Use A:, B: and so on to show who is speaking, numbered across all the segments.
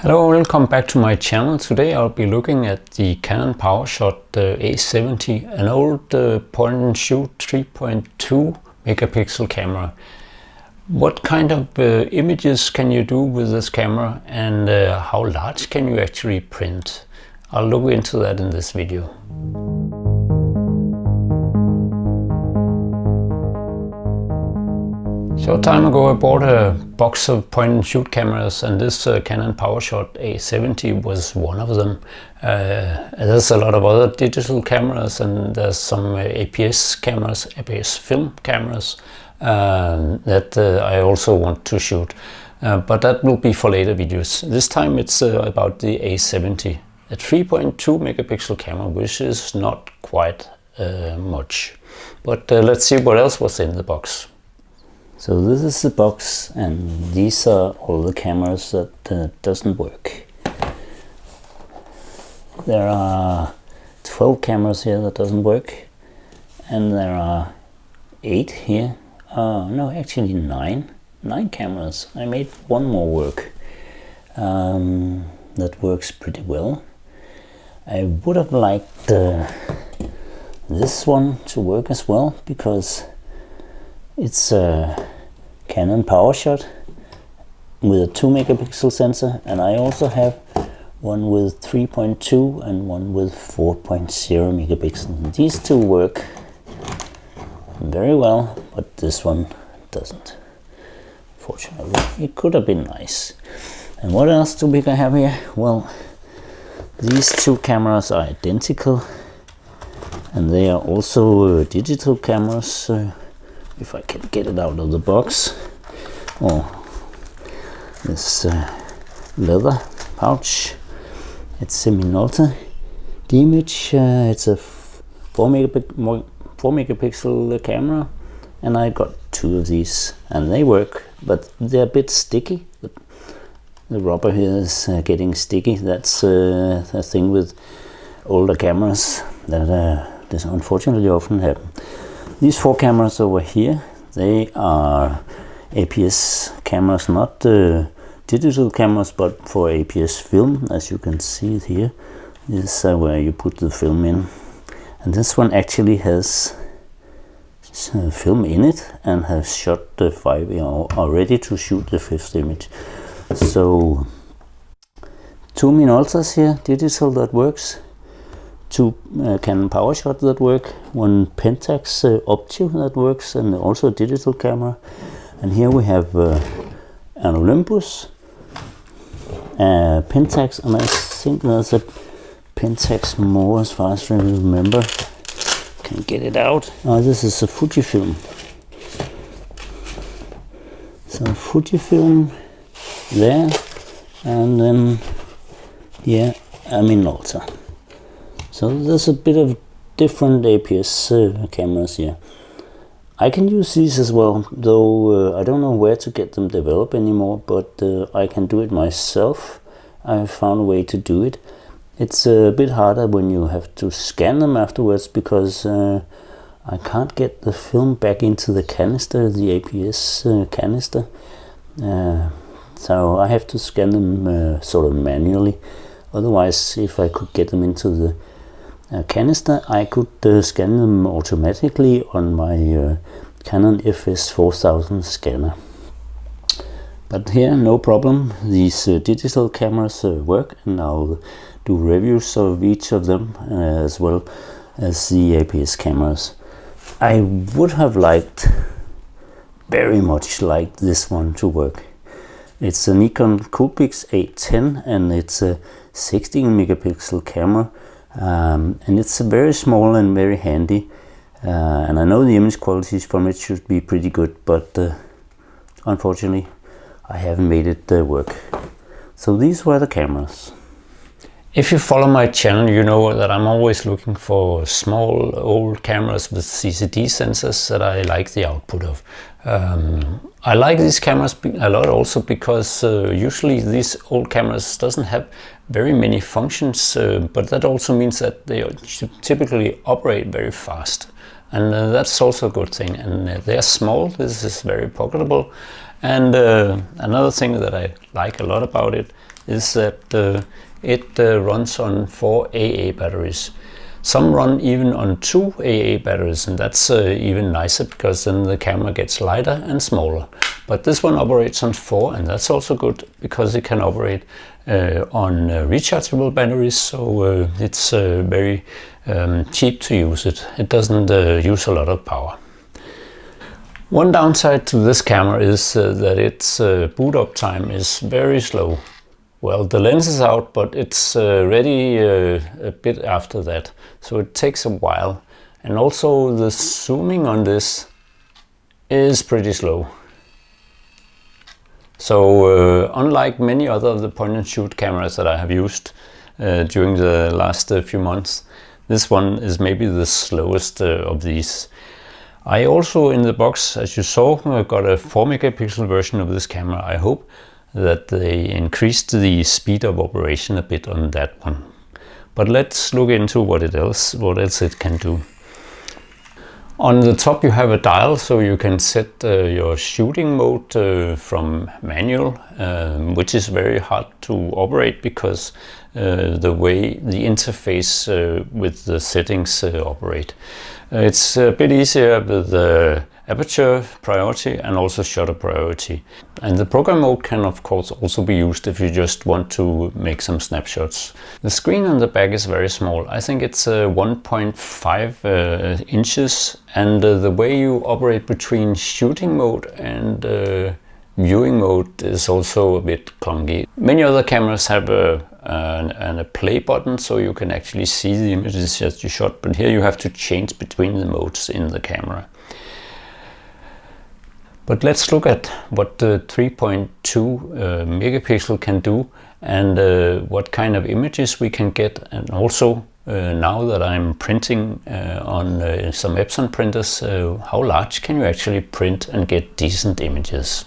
A: Hello, welcome back to my channel. Today I'll be looking at the Canon Powershot A70, an old point and shoot 3.2 megapixel camera. What kind of images can you do with this camera, and how large can you actually print? I'll look into that in this video. Short time ago I bought a box of point and shoot cameras, and this Canon Powershot A70 was one of them. There's a lot of other digital cameras, and there's some APS cameras, APS film cameras that I also want to shoot. But that will be for later videos. This time it's about the A70, a 3.2 megapixel camera, which is not quite much. But let's see what else was in the box.
B: So this is the box, and these are all the cameras that doesn't work. There are 12 cameras here that doesn't work, and there are 8 here. No, actually 9 cameras. I made one more work that works pretty well. I would have liked this one to work as well, because it's a Canon Powershot with a 2 megapixel sensor, and I also have one with 3.2 and one with 4.0 megapixel. These two work very well, but this one doesn't. Fortunately, it could have been nice. And what else do we have here? Well, these two cameras are identical, and they are also digital cameras. If I can get it out of the box. This leather pouch. It's semi-Minolta. The image, it's a 4 megapixel camera, and I got 2 of these, and they work, but they're a bit sticky. The rubber here is getting sticky. That's a thing with older cameras that this unfortunately often happen. These 4 cameras over here, they are APS cameras, not digital cameras, but for APS film, as you can see here. This is where you put the film in. And this one actually has film in it and has shot the 5, are ready to shoot the 5th image. So 2 Minoltas here, digital, that works. 2 Canon Powershot that work, 1 Pentax Optio that works, and also a digital camera. And here we have an Olympus, Pentax, and I think there's a Pentax more, as far as I remember. Can get it out. This is a Fujifilm. So Fujifilm there, and then here a Minolta. So there's a bit of different APS cameras here. I can use these as well, though I don't know where to get them developed anymore, but I can do it myself. I found a way to do it. It's a bit harder when you have to scan them afterwards, because I can't get the film back into the canister, the APS canister. So I have to scan them sort of manually. Otherwise, if I could get them into the canister, I could scan them automatically on my Canon FS 4000 scanner. But here, no problem. These digital cameras work, and I'll do reviews of each of them as well as the APS cameras. I would have liked, very much liked, this one to work. It's a Nikon Coolpix 810, and it's a 16 megapixel camera. And it's very small and very handy, and I know the image qualities from it should be pretty good, but unfortunately I haven't made it work. So these were the cameras.
A: If you follow my channel, you know that I'm always looking for small old cameras with CCD sensors that I like the output of. I like these cameras a lot also because usually these old cameras doesn't have very many functions, but that also means that they typically operate very fast, and that's also a good thing. And they are small. This is very pocketable, And another thing that I like a lot about it is that it runs on 4 AA batteries. Some run even on 2 AA batteries, and that's even nicer because then the camera gets lighter and smaller. But this one operates on 4, and that's also good because it can operate on rechargeable batteries, so it's very cheap to use it. It doesn't use a lot of power. One downside to this camera is that its boot up time is very slow. Well, the lens is out, but it's ready a bit after that, so it takes a while. And also the zooming on this is pretty slow. So unlike many other of the point and shoot cameras that I have used during the last few months, this one is maybe the slowest of these. I also in the box, as you saw, got a 4 megapixel version of this camera. I hope that they increased the speed of operation a bit on that one. But let's look into what else it can do. On the top you have a dial, so you can set your shooting mode from manual, which is very hard to operate because the way the interface with the settings operate. It's a bit easier with the aperture priority and also shutter priority. And the program mode can of course also be used if you just want to make some snapshots. The screen on the back is very small. I think it's 1.5 inches, and the way you operate between shooting mode and viewing mode is also a bit clunky. Many other cameras have a play button, so you can actually see the images that you shot, but here you have to change between the modes in the camera. But let's look at what the 3.2 megapixel can do, and what kind of images we can get. And also now that I'm printing on some Epson printers, how large can you actually print and get decent images?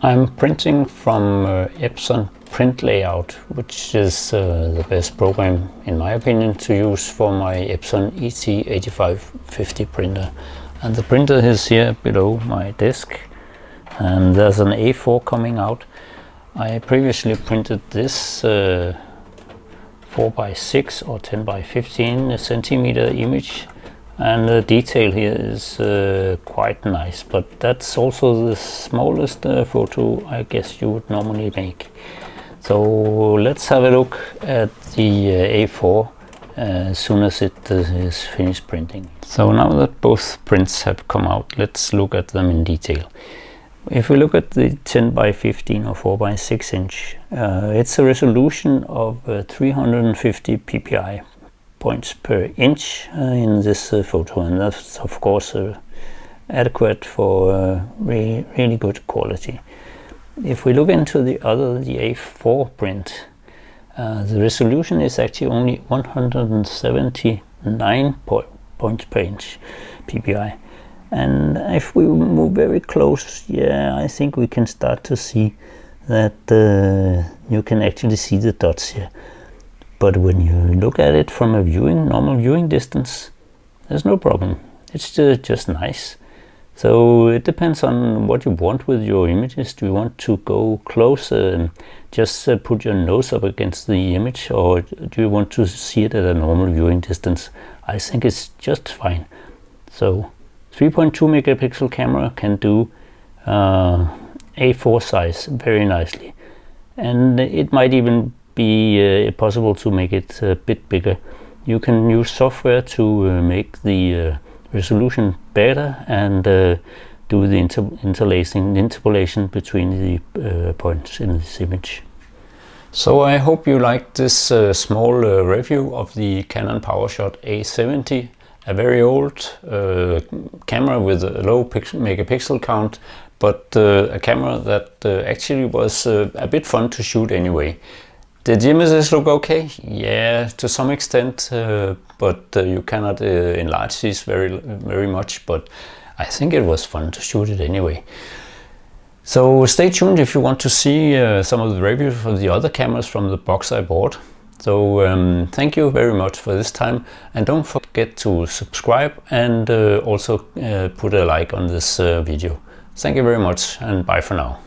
A: I'm printing from Epson Print Layout, which is the best program in my opinion to use for my Epson ET8550 printer. And the printer is here below my desk, and there's an A4 coming out. I previously printed this 4x6 or 10x15 centimeter image, and the detail here is quite nice, but that's also the smallest photo I guess you would normally make. So let's have a look at the A4 as soon as it is finished printing. So now that both prints have come out, let's look at them in detail. If we look at the 10x15 or 4x6 inch, it's a resolution of 350 ppi points per inch in this photo, and that's of course adequate for really good quality. If we look into the A4 print, the resolution is actually only 179 points per inch ppi. And if we move very close, yeah, I think we can start to see that you can actually see the dots here. But when you look at it from a normal viewing distance, there's no problem. It's just nice. So it depends on what you want with your images. Do you want to go closer and just put your nose up against the image, or do you want to see it at a normal viewing distance? I think it's just fine. So 3.2 megapixel camera can do A4 size very nicely, and it might even be possible to make it a bit bigger. You can use software to make the resolution better and do the interpolation between the points in this image. So I hope you liked this small review of the Canon Powershot A70. A very old camera with a low megapixel count, but a camera that actually was a bit fun to shoot anyway. Did the images look okay? Yeah, to some extent, but you cannot enlarge these very much, but I think it was fun to shoot it anyway. So stay tuned if you want to see some of the reviews of the other cameras from the box I bought. So thank you very much for this time, and don't forget to subscribe and also put a like on this video. Thank you very much, and bye for now.